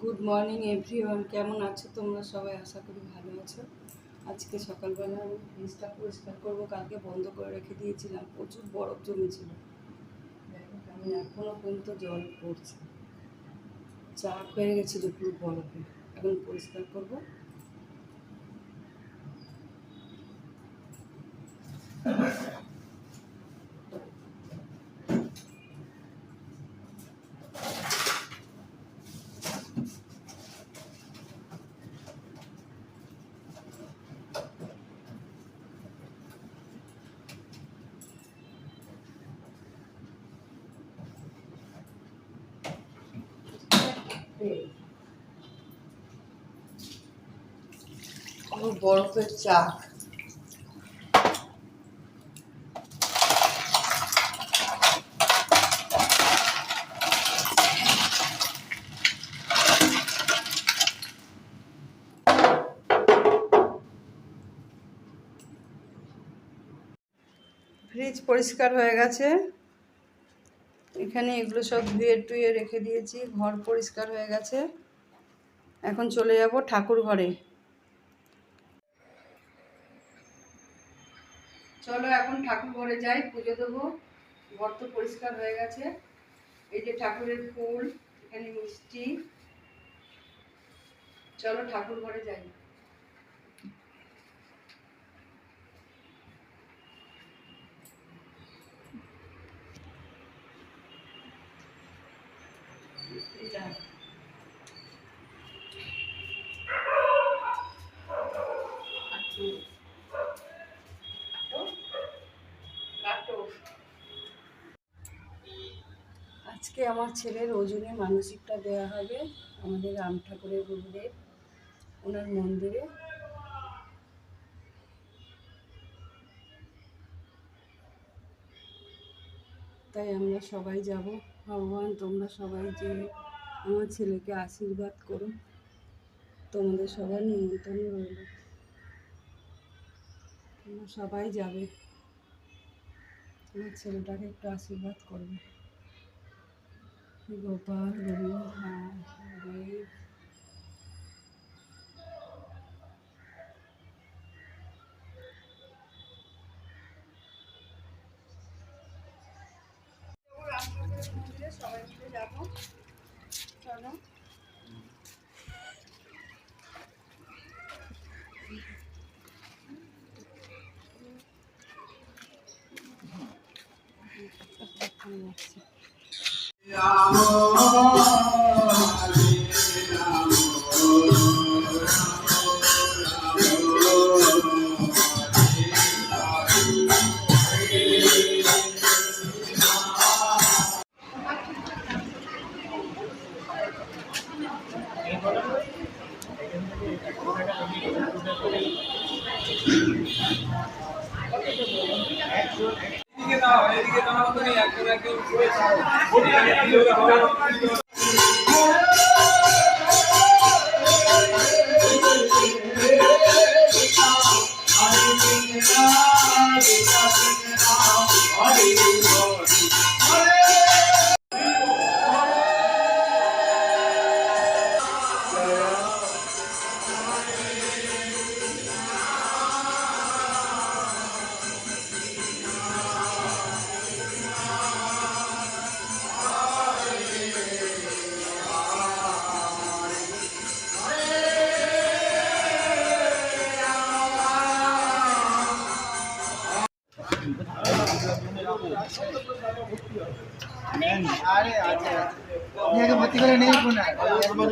Good morning everyone, কেমন আছো তোমরা সবাই? আশা করি ভালো আছো। আজকে সকালবেলা আমি ফ্রিজটা পরিষ্কার করবো। কালকে বন্ধ করে রেখে দিয়েছিলাম, প্রচুর বরফ জমেছিল। দেখো আমি এখনও পর্যন্ত জল পড়ছে, চাক হয়ে গেছিলো পুরো বরফে। এখন পরিষ্কার করবো। বরফের চাক। ফ্রিজ পরিষ্কার হয়ে গেছে। এখানে এগুলো সব ধুয়ে টুয়ে রেখে দিয়েছি। ঘর পরিষ্কার হয়ে গেছে। এখন চলে যাব ঠাকুর ঘরে। চলো এখন ঠাকুর ঘরে যাই, পুজো দেবো। ঘর তো পরিষ্কার হয়ে গেছে। এই যে ঠাকুরের ফুল, এখানে মিষ্টি। চলো ঠাকুর ঘরে যাই। আজকে আমার ছেলের ওজনে মানসিকটা দেওয়া হবে আমাদের রাম ঠাকুরের গুরুদেব, ওনার মন্দিরে। তাই আমরা সবাই যাব। ভগবান তোমরা সবাই যে আমার ছেলেকে আশীর্বাদ করো। তোমাদের সবার নিমন্ত্রণ রইল, তোমরা সবাই যাবে। আমার ছেলেটাকে একটু আশীর্বাদ করবে। গোপাল গোবিন্দ দেব। সবাই মিলে যাবো। চলো আরে আচ্ছা ভর্তি করে নেই কোন